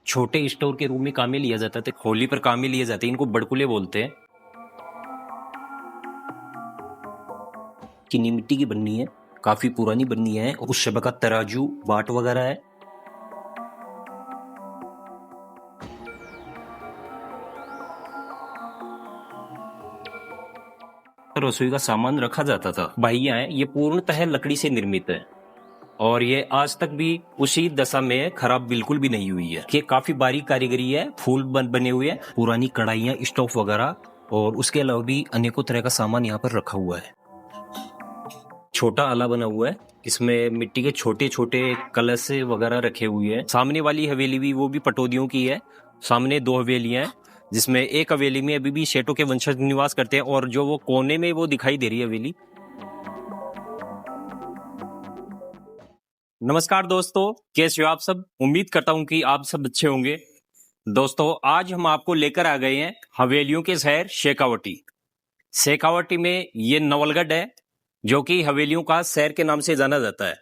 छोटे स्टोर के रूप में काम में लिया जाता था, होली पर काम में लिए जाते हैं, इनको बड़कुले बोलते हैं। चीनी मिट्टी की बननी है, काफी पुरानी बननी है। उस शबा का तराजू बाट वगैरह है। रसोई का सामान रखा जाता था। बाहियां हैं, ये पूर्णतः लकड़ी से निर्मित है और ये आज तक भी उसी दशा में खराब बिल्कुल भी नहीं हुई है। ये काफी बारीक कारीगरी है, फूल बने हुए हैं, पुरानी कढ़ाइयां, स्टोव वगैरह और उसके अलावा भी अनेकों तरह का सामान यहाँ पर रखा हुआ है। छोटा आला बना हुआ है, इसमें मिट्टी के छोटे छोटे कलश वगैरह रखे हुए हैं। सामने वाली हवेली भी वो भी पटौदियों की है। सामने दो हवेलियां हैं, जिसमें एक हवेली में अभी भी सेठों के वंशज निवास करते हैं और जो वो कोने में वो दिखाई दे रही है हवेली। नमस्कार दोस्तों, कैसे हो आप सब? उम्मीद करता हूं कि आप सब अच्छे होंगे। दोस्तों, आज हम आपको लेकर आ गए हैं हवेलियों के शहर शेखावटी। शेखावटी में ये नवलगढ़ है, जो कि हवेलियों का शहर के नाम से जाना जाता है।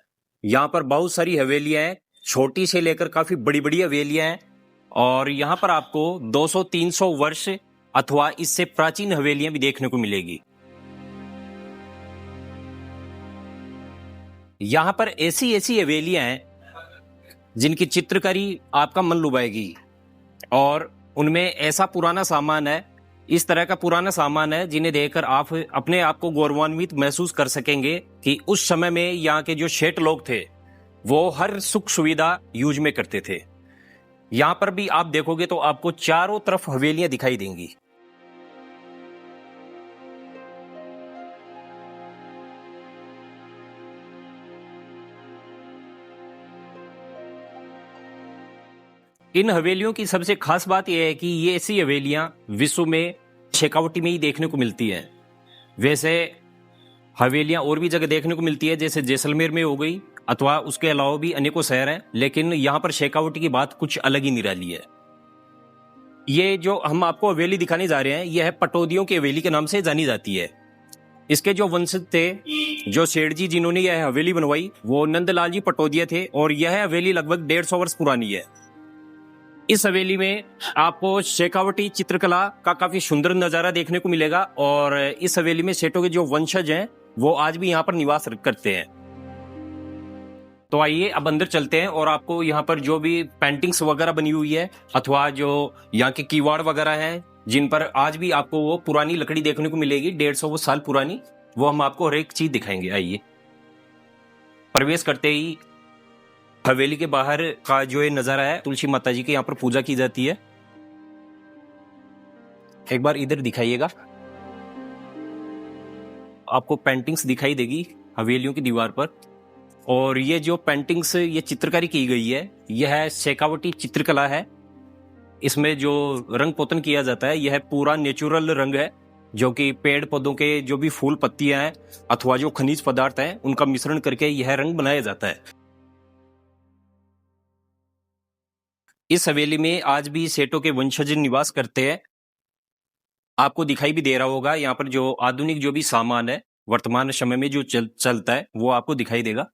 यहाँ पर बहुत सारी हवेलियां हैं, छोटी से लेकर काफी बड़ी बड़ी हवेलियां हैं और यहाँ पर आपको 200-300 वर्ष अथवा इससे प्राचीन हवेलियां भी देखने को मिलेगी। यहाँ पर ऐसी ऐसी हवेलियां हैं जिनकी चित्रकारी आपका मन लुभाएगी और उनमें ऐसा पुराना सामान है, इस तरह का पुराना सामान है जिन्हें देखकर आप अपने आप को गौरवान्वित महसूस कर सकेंगे कि उस समय में यहाँ के जो शेठ लोग थे वो हर सुख सुविधा यूज में करते थे। यहाँ पर भी आप देखोगे तो आपको चारों तरफ हवेलियां दिखाई देंगी। इन हवेलियों की सबसे खास बात यह है कि ये ऐसी हवेलियां विश्व में शेखावटी में ही देखने को मिलती हैं। वैसे हवेलियां और भी जगह देखने को मिलती है, जैसे जैसलमेर में हो गई अथवा उसके अलावा भी अनेकों शहर हैं, लेकिन यहाँ पर शेखावटी की बात कुछ अलग ही निराली है। ये जो हम आपको हवेली दिखाने जा रहे हैं, यह पटौदियों की हवेली के नाम से जानी जाती है। इसके जो वंशज थे, जो सेठ जी जिन्होंने यह हवेली बनवाई, वो नंदलाल जी पटौदिया थे और यह हवेली लगभग 150 वर्ष पुरानी है। इस हवेली में आपको शेखावटी चित्रकला का काफी सुंदर नजारा देखने को मिलेगा और इस हवेली में सेठों के जो वंशज हैं वो आज भी यहाँ पर निवास करते हैं। तो आइए अब अंदर चलते हैं और आपको यहाँ पर जो भी पेंटिंग्स वगैरह बनी हुई है अथवा जो यहाँ के कीवाड़ वगैरह हैं जिन पर आज भी आपको वो पुरानी लकड़ी देखने को मिलेगी, 150 साल पुरानी, वो हम आपको हर एक चीज दिखाएंगे। आइए, प्रवेश करते ही हवेली के बाहर का जो ये नजारा है, तुलसी माता जी की यहाँ पर पूजा की जाती है। एक बार इधर दिखाइएगा, आपको पेंटिंग्स दिखाई देगी हवेलियों की दीवार पर। और ये जो पेंटिंग्स, ये चित्रकारी की गई है, यह शेखावटी चित्रकला है। इसमें जो रंग पोतन किया जाता है यह पूरा नेचुरल रंग है, जो कि पेड़ पौधों के जो भी फूल पत्तियां हैं अथवा जो खनिज पदार्थ हैं उनका मिश्रण करके यह रंग बनाया जाता है। इस हवेली में आज भी सेठों के वंशज निवास करते हैं। आपको दिखाई भी दे रहा होगा यहाँ पर जो आधुनिक जो भी सामान है वर्तमान समय में जो चलता है वो आपको दिखाई देगा।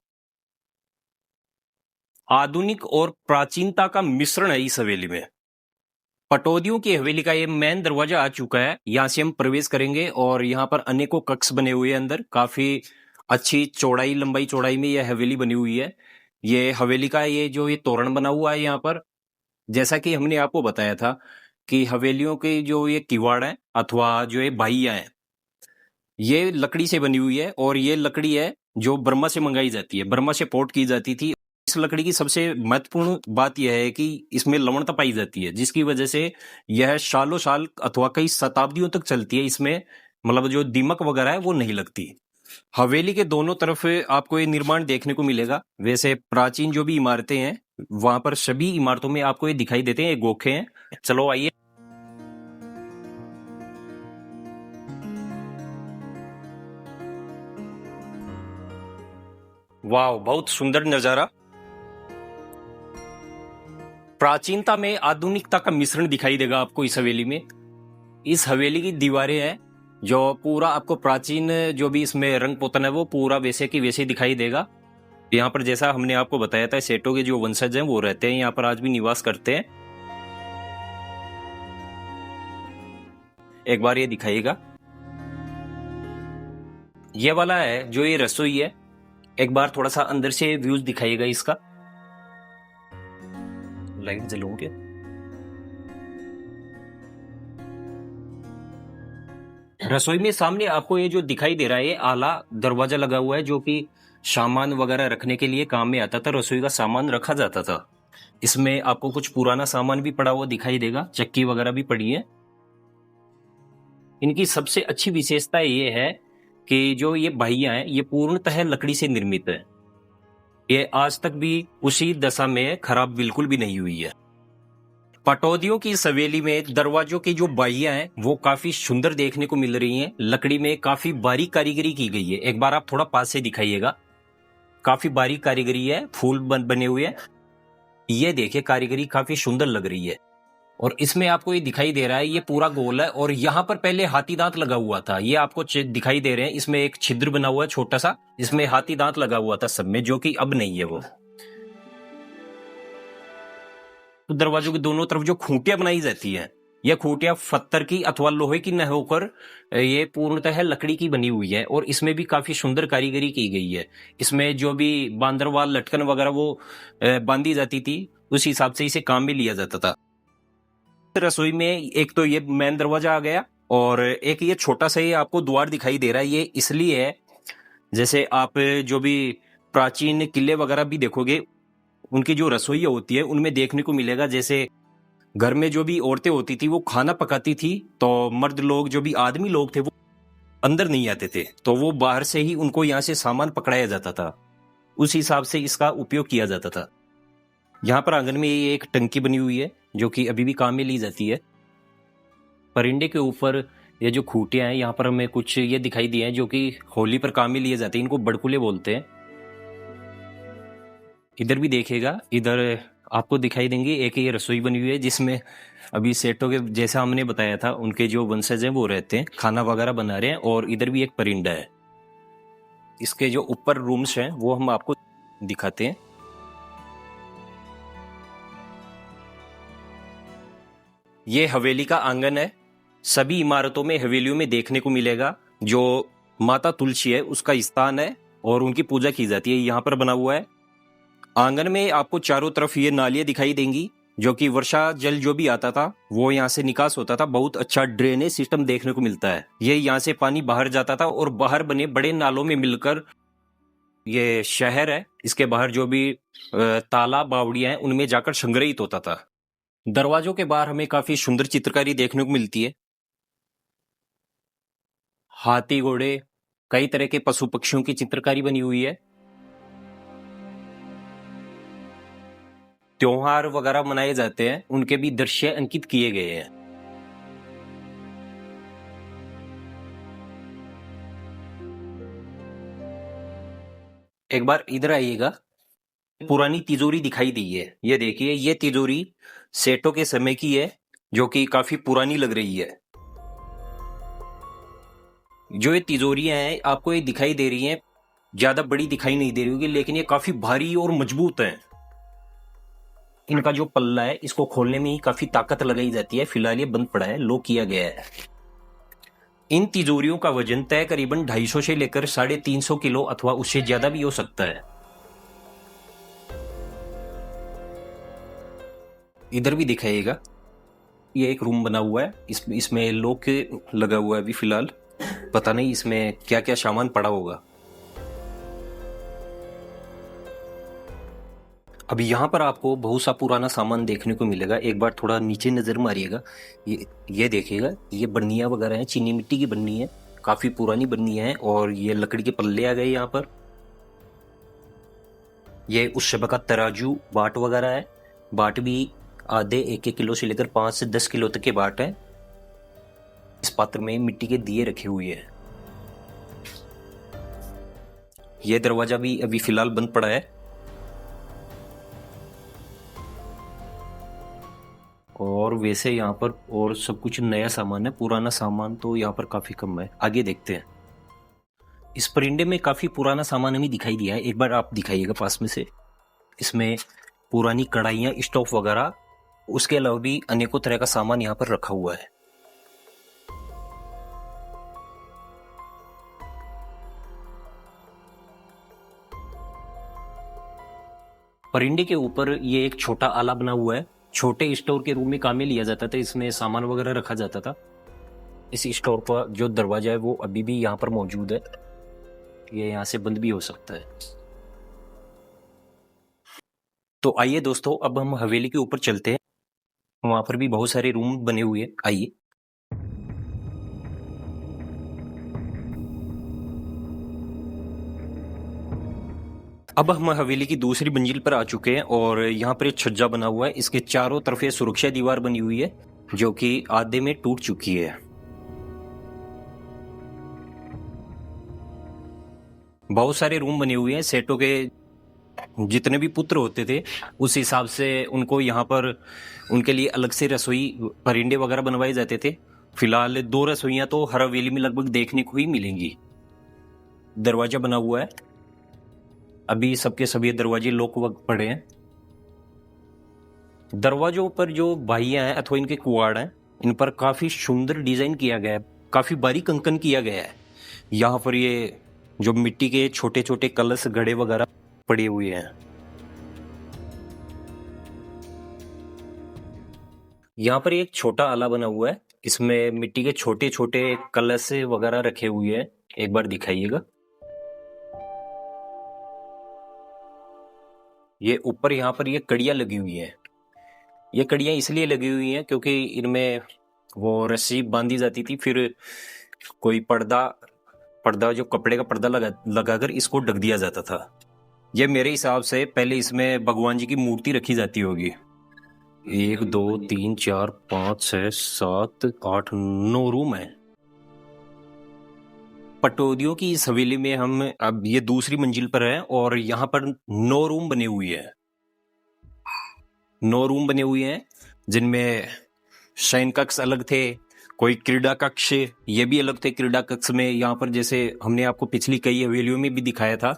आधुनिक और प्राचीनता का मिश्रण है इस हवेली में। पटौदियों की हवेली का ये मेन दरवाजा आ चुका है, यहाँ से हम प्रवेश करेंगे और यहाँ पर अनेकों कक्ष बने हुए हैं। अंदर काफी अच्छी चौड़ाई, लंबाई चौड़ाई में यह हवेली बनी हुई है। ये हवेली का ये जो ये तोरण बना हुआ है यहाँ पर, जैसा कि हमने आपको बताया था कि हवेलियों के जो ये किवाड़ है अथवा जो ये बाहियां हैं, ये लकड़ी से बनी हुई है और ये लकड़ी है जो बर्मा से मंगाई जाती है, बर्मा से पोर्ट की जाती थी। इस लकड़ी की सबसे महत्वपूर्ण बात यह है कि इसमें लवणता पाई जाती है, जिसकी वजह से यह सालों साल अथवा कई शताब्दियों तक चलती है। इसमें मतलब जो दीमक वगैरह है वो नहीं लगती। हवेली के दोनों तरफ आपको ये निर्माण देखने को मिलेगा। वैसे प्राचीन जो भी इमारतें हैं वहां पर सभी इमारतों में आपको ये दिखाई देते हैं, ये गोखे हैं। चलो आइए, वाह, बहुत सुंदर नजारा। प्राचीनता में आधुनिकता का मिश्रण दिखाई देगा आपको इस हवेली में। इस हवेली की दीवारें हैं जो पूरा आपको प्राचीन जो भी इसमें रंग पोतन है वो पूरा वैसे की वैसे दिखाई देगा। यहाँ पर जैसा हमने आपको बताया था, सेठों के जो वंशज हैं वो रहते हैं यहाँ पर, आज भी निवास करते हैं। एक बार ये दिखाइएगा। ये वाला है जो ये रसोई है, एक बार थोड़ा सा अंदर से व्यूज दिखाइएगा इसका। लाइट जलाऊं क्या? रसोई में सामने आपको ये जो दिखाई दे रहा है, ये आला दरवाजा लगा हुआ है जो कि सामान वगैरह रखने के लिए काम में आता था। रसोई का सामान रखा जाता था। इसमें आपको कुछ पुराना सामान भी पड़ा हुआ दिखाई देगा, चक्की वगैरह भी पड़ी है। इनकी सबसे अच्छी विशेषता ये है कि जो ये बाहियां हैं ये पूर्णतः लकड़ी से निर्मित है। ये आज तक भी उसी दशा में खराब बिल्कुल भी नहीं हुई है। पटौदियों की इस हवेली में दरवाजों की जो बाहियां हैं वो काफी सुंदर देखने को मिल रही हैं। लकड़ी में काफी बारीक कारीगरी की गई है। एक बार आप थोड़ा पास से दिखाइएगा। काफी बारीक कारीगरी है, फूल बने हुए हैं। ये देखिए, कारीगरी काफी सुंदर लग रही है। और इसमें आपको ये दिखाई दे रहा है, ये पूरा गोल है और यहाँ पर पहले हाथी दांत लगा हुआ था। ये आपको दिखाई दे रहे हैं, इसमें एक छिद्र बना हुआ है छोटा सा, इसमें हाथी दांत लगा हुआ था सब में, जो कि अब नहीं है वो। तो दरवाजों के दोनों तरफ जो खूंटियां बनाई जाती हैं, यह खूंटियां पत्थर की अथवा लोहे की न होकर ये पूर्णतः लकड़ी की बनी हुई है और इसमें भी काफी सुंदर कारीगरी की गई है। इसमें जो भी बांदरवाल लटकन वगैरह वो बांधी जाती थी, उस हिसाब से इसे काम में लिया जाता था। रसोई में एक तो ये मेन दरवाजा आ गया और एक ये छोटा सा ये आपको द्वार दिखाई दे रहा है। ये इसलिए है, जैसे आप जो भी प्राचीन किले वगैरह भी देखोगे, उनकी जो रसोई होती है उनमें देखने को मिलेगा, जैसे घर में जो भी औरतें होती थी वो खाना पकाती थी, तो मर्द लोग जो भी आदमी लोग थे वो अंदर नहीं आते थे, तो वो बाहर से ही उनको यहाँ से सामान पकड़ाया जाता था। उस हिसाब से इसका उपयोग किया जाता था। यहाँ पर आंगन में ये एक टंकी बनी हुई है जो कि अभी भी काम में ली जाती है। परिंदे के ऊपर ये जो खूंटियां हैं, यहाँ पर हमें कुछ ये दिखाई दिए हैं जो कि होली पर काम में लिए जाते हैं। इनको बड़कुले बोलते हैं। इधर भी देखिएगा, इधर आपको दिखाई देंगे एक ये रसोई बनी हुई है जिसमें अभी सेठों के, जैसा हमने बताया था, उनके जो वंशज हैं वो रहते हैं, खाना वगैरह बना रहे हैं। और इधर भी एक परिंदा है। इसके जो ऊपर रूम्स हैं वो हम आपको दिखाते हैं। ये हवेली का आंगन है। सभी इमारतों में, हवेलियों में देखने को मिलेगा जो माता तुलसी है उसका स्थान है और उनकी पूजा की जाती है। यहाँ पर बना हुआ है। आंगन में आपको चारों तरफ ये नालियां दिखाई देंगी जो कि वर्षा जल जो भी आता था वो यहाँ से निकास होता था। बहुत अच्छा ड्रेनेज सिस्टम देखने को मिलता है। ये यहाँ से पानी बाहर जाता था और बाहर बने बड़े नालों में मिलकर ये शहर है, इसके बाहर जो भी तालाब बावड़ियां हैं उनमें जाकर संग्रहित होता था। दरवाजों के बाहर हमें काफी सुंदर चित्रकारी देखने को मिलती है। हाथी, घोड़े, कई तरह के पशु पक्षियों की चित्रकारी बनी हुई है। त्योहार वगैरह मनाए जाते हैं, उनके भी दृश्य अंकित किए गए हैं। एक बार इधर आइएगा। पुरानी तिजोरी दिखाई दी है। ये देखिए, ये तिजोरी सेठों के समय की है जो कि काफी पुरानी लग रही है। जो ये तिजोरियां हैं आपको ये दिखाई दे रही हैं, ज्यादा बड़ी दिखाई नहीं दे रही होगी, लेकिन ये काफी भारी और मजबूत है। इनका जो पल्ला है इसको खोलने में ही काफी ताकत लगाई जाती है। फिलहाल ये बंद पड़ा है, लॉक किया गया है। इन तिजोरियों का वजन तय करीबन 250 से लेकर 350 किलो अथवा उससे ज्यादा भी हो सकता है। इधर भी दिखाइएगा। ये एक रूम बना हुआ है, इसमें लॉक लगा हुआ है। अभी फिलहाल पता नहीं इसमें क्या क्या सामान पड़ा होगा। अभी यहाँ पर आपको बहुत सा पुराना सामान देखने को मिलेगा। एक बार थोड़ा नीचे नजर मारिएगा। ये देखिएगा, ये बर्नियां वगैरह हैं, चीनी मिट्टी की बर्नी है, काफी पुरानी बर्नी है। और ये लकड़ी के पल्ले आ गए यहाँ पर। ये उस समय का तराजू बाट वगैरह है। बाट भी आधे 1-1 किलो से लेकर 5 से 10 किलो तक के बाट है। इस पात्र में मिट्टी के दिए रखे हुए हैं। यह दरवाजा भी अभी फिलहाल बंद पड़ा है। और वैसे यहाँ पर और सब कुछ नया सामान है, पुराना सामान तो यहाँ पर काफी कम है। आगे देखते हैं। इस परिंदे में काफी पुराना सामान हमें दिखाई दिया है। एक बार आप दिखाइएगा पास में से। इसमें पुरानी कढ़ाइयाँ, स्टोव वगैरह, उसके अलावा भी अनेकों तरह का सामान यहाँ पर रखा हुआ है। परिंदे के ऊपर ये एक छोटा आला बना हुआ है। छोटे स्टोर के रूम में काम में लिया जाता था, इसमें सामान वगैरह रखा जाता था। इस स्टोर का जो दरवाजा है वो अभी भी यहाँ पर मौजूद है, ये यहाँ से बंद भी हो सकता है। तो आइए दोस्तों, अब हम हवेली के ऊपर चलते हैं। वहां पर भी बहुत सारे रूम बने हुए हैं, आइए। अब हम हवेली की दूसरी मंजिल पर आ चुके हैं और यहाँ पर एक छज्जा बना हुआ है। इसके चारों तरफ ये सुरक्षा दीवार बनी हुई है जो कि आधे में टूट चुकी है। बहुत सारे रूम बने हुए हैं। सेठों के जितने भी पुत्र होते थे उस हिसाब से उनको यहाँ पर उनके लिए अलग से रसोई परिंदे वगैरह बनवाए जाते थे। फिलहाल 2 रसोइयां तो हर हवेली में लगभग देखने को ही मिलेंगी। दरवाजा बना हुआ है, अभी सबके सभी दरवाजे लॉक पड़े हैं। दरवाजों पर जो बाहियां हैं अथवा इनके कुआड़ हैं, इन पर काफी सुंदर डिजाइन किया गया है, काफी बारीक अंकन किया गया है। यहाँ पर ये जो मिट्टी के छोटे छोटे कलश घड़े वगैरह पड़े हुए हैं। यहाँ पर एक छोटा आला बना हुआ है, इसमें मिट्टी के छोटे छोटे कलश वगैरह रखे हुए हैं। एक बार दिखाइएगा। ये ऊपर यहाँ पर ये कड़ियाँ लगी हुई हैं। ये कड़ियाँ इसलिए लगी हुई हैं क्योंकि इनमें वो रस्सी बांधी जाती थी, फिर कोई पर्दा जो कपड़े का पर्दा लगाकर इसको ढक दिया जाता था। ये मेरे हिसाब से पहले इसमें भगवान जी की मूर्ति रखी जाती होगी। 1 2 3 4 5 6 7 8 9 रूम है। पटौदियों की इस हवेली में हम अब ये दूसरी मंजिल पर है और यहाँ पर 9 रूम बने हुए हैं। 9 रूम बने हुए हैं जिनमें शयन कक्ष अलग थे, कोई क्रीड़ा कक्ष ये भी अलग थे। क्रीड़ा कक्ष में यहाँ पर जैसे हमने आपको पिछली कई हवेलियों में भी दिखाया था,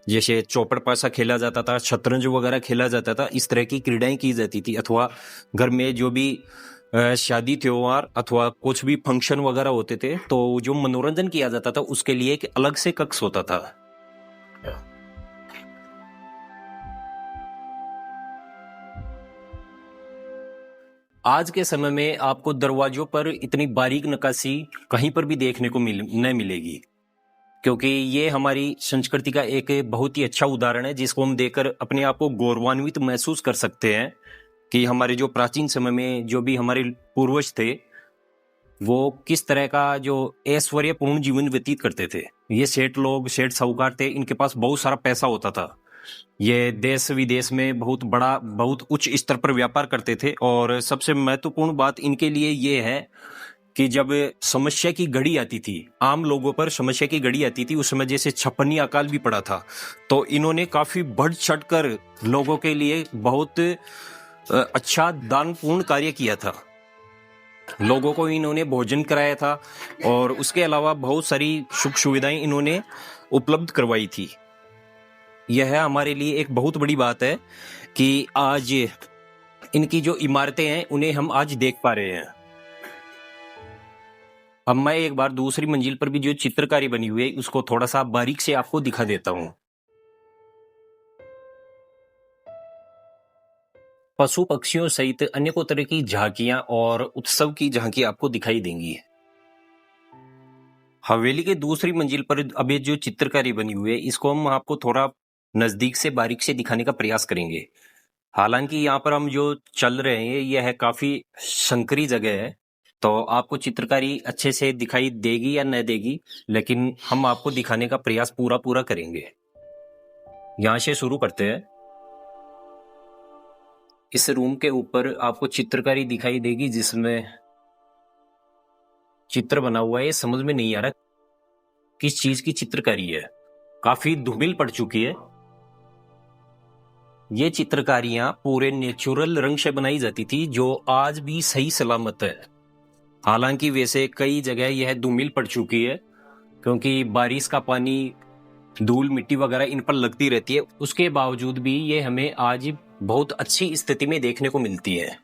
जैसे चौपड़ पासा खेला जाता था, शतरंज वगैरह खेला जाता था, इस तरह की क्रीड़ाएं की जाती थी। अथवा घर में जो भी शादी त्योहार अथवा कुछ भी फंक्शन वगैरह होते थे तो जो मनोरंजन किया जाता था उसके लिए एक अलग से कक्ष होता था। आज के समय में आपको दरवाजों पर इतनी बारीक नक्काशी कहीं पर भी देखने को न मिलेगी, क्योंकि ये हमारी संस्कृति का एक बहुत ही अच्छा उदाहरण है जिसको हम देखकर अपने आप को गौरवान्वित महसूस कर सकते हैं कि हमारे जो प्राचीन समय में जो भी हमारे पूर्वज थे वो किस तरह का जो ऐश्वर्यपूर्ण जीवन व्यतीत करते थे। ये सेठ लोग, सेठ साहूकार थे, इनके पास बहुत सारा पैसा होता था। ये देश विदेश में बहुत उच्च स्तर पर व्यापार करते थे। और सबसे महत्वपूर्ण बात इनके लिए ये है कि जब समस्या की घड़ी आती थी, आम लोगों पर समस्या की घड़ी आती थी, उस समय जैसे छप्पनी अकाल भी पड़ा था, तो इन्होंने काफी बढ़ चढ़ कर लोगों के लिए बहुत अच्छा दानपूर्ण कार्य किया था। लोगों को इन्होंने भोजन कराया था और उसके अलावा बहुत सारी सुख सुविधाएं इन्होंने उपलब्ध करवाई थी। यह हमारे लिए एक बहुत बड़ी बात है कि आज इनकी जो इमारतें हैं उन्हें हम आज देख पा रहे हैं। अब मैं एक बार दूसरी मंजिल पर भी जो चित्रकारी बनी हुई है उसको थोड़ा सा बारीक से आपको दिखा देता हूं। पशु पक्षियों सहित अनेकों तरह की झांकियां और उत्सव की झांकी आपको दिखाई देंगी। हवेली के दूसरी मंजिल पर अभी जो चित्रकारी बनी हुई है इसको हम आपको थोड़ा नजदीक से बारीक से दिखाने का प्रयास करेंगे। हालांकि यहाँ पर हम जो चल रहे हैं यह है काफी संकरी जगह है, तो आपको चित्रकारी अच्छे से दिखाई देगी या न देगी, लेकिन हम आपको दिखाने का प्रयास पूरा करेंगे। यहाँ से शुरू करते हैं। इस रूम के ऊपर आपको चित्रकारी दिखाई देगी जिसमें चित्र बना हुआ है। ये समझ में नहीं आ रहा किस चीज की चित्रकारी है, काफी धूमिल पड़ चुकी है। ये चित्रकारियां पूरे नेचुरल रंग से बनाई जाती थी जो आज भी सही सलामत है। हालांकि वैसे कई जगह यह धूमिल पड़ चुकी है क्योंकि बारिश का पानी, धूल मिट्टी वगैरह इन पर लगती रहती है। उसके बावजूद भी ये हमें आज बहुत अच्छी स्थिति में देखने को मिलती है।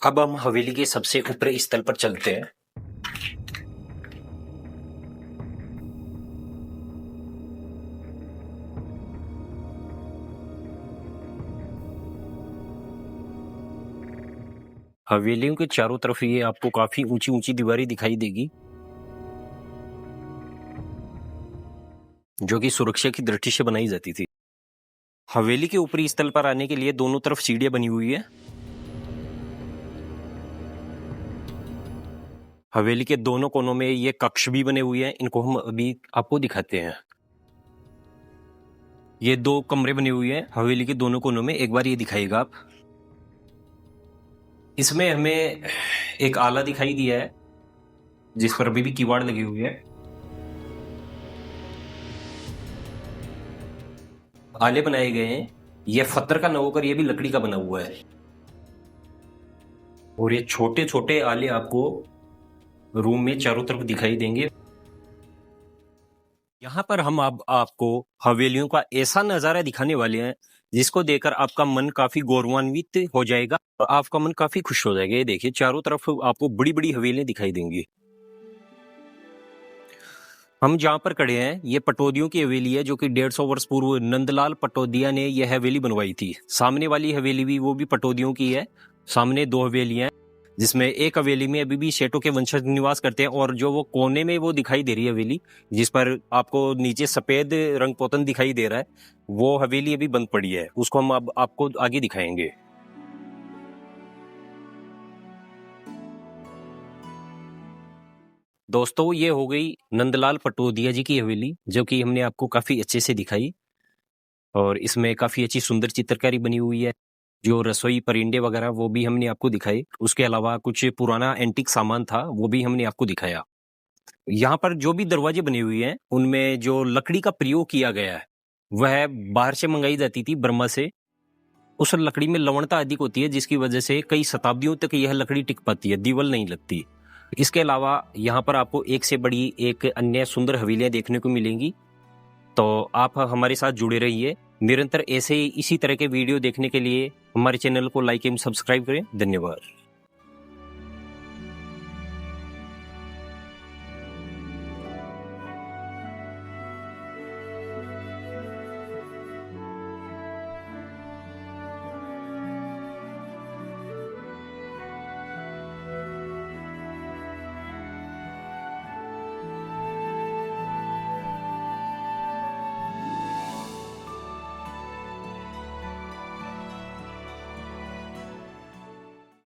अब हम हवेली के सबसे ऊपरी स्थल पर चलते हैं। हवेलियों के चारों तरफ ये आपको काफी ऊंची ऊंची दीवारें दिखाई देगी, जो कि सुरक्षा की दृष्टि से बनाई जाती थी। हवेली के ऊपरी स्थल पर आने के लिए दोनों तरफ सीढ़ियां बनी हुई है। हवेली के दोनों कोनों में ये कक्ष भी बने हुए हैं, इनको हम अभी आपको दिखाते हैं। ये 2 कमरे बने हुए हैं हवेली के दोनों कोनों में, एक बार ये दिखाइएगा आप। इसमें हमें एक आला दिखाई दिया है जिस पर अभी भी किवाड़ लगी हुई है। आले बनाए गए हैं, ये पत्थर का न होकर ये भी लकड़ी का बना हुआ है, और ये छोटे छोटे आले आपको रूम में चारों तरफ दिखाई देंगे। यहाँ पर हम अब आपको हवेलियों का ऐसा नजारा दिखाने वाले हैं जिसको देखकर आपका मन काफी गौरवान्वित हो जाएगा और आपका मन काफी खुश हो जाएगा। ये देखिए चारों तरफ आपको बड़ी बड़ी हवेलियां दिखाई देंगी। हम जहाँ पर खड़े हैं ये पटौदियों की हवेली है, जो कि 150 वर्ष पूर्व नंदलाल पटौदिया ने यह हवेली बनवाई थी। सामने वाली हवेली भी वो भी पटौदियों की है। सामने 2 हवेलियां हैं, जिसमें एक हवेली में अभी भी सेठों के वंशज निवास करते हैं, और जो वो कोने में वो दिखाई दे रही है हवेली, जिस पर आपको नीचे सफेद रंग पोतन दिखाई दे रहा है, वो हवेली अभी बंद पड़ी है। उसको हम अब आपको आगे दिखाएंगे। दोस्तों ये हो गई नंदलाल पटौदिया जी की हवेली, जो कि हमने आपको काफी अच्छे से दिखाई, और इसमें काफी अच्छी सुंदर चित्रकारी बनी हुई है। जो रसोई परिंदे वगैरह वो भी हमने आपको दिखाई। उसके अलावा कुछ पुराना एंटीक सामान था वो भी हमने आपको दिखाया। यहाँ पर जो भी दरवाजे बने हुए हैं उनमें जो लकड़ी का प्रयोग किया गया है वह बाहर से मंगाई जाती थी, बर्मा से। उस लकड़ी में लवणता अधिक होती है, जिसकी वजह से कई शताब्दियों तक यह लकड़ी टिक पाती है, दीवाल नहीं लगती। इसके अलावा यहाँ पर आपको एक से बड़ी एक अन्य सुंदर हवेलियां देखने को मिलेंगी। तो आप हमारे साथ जुड़े रहिए। निरंतर ऐसे इसी तरह के वीडियो देखने के लिए हमारे चैनल को लाइक एवं सब्सक्राइब करें। धन्यवाद।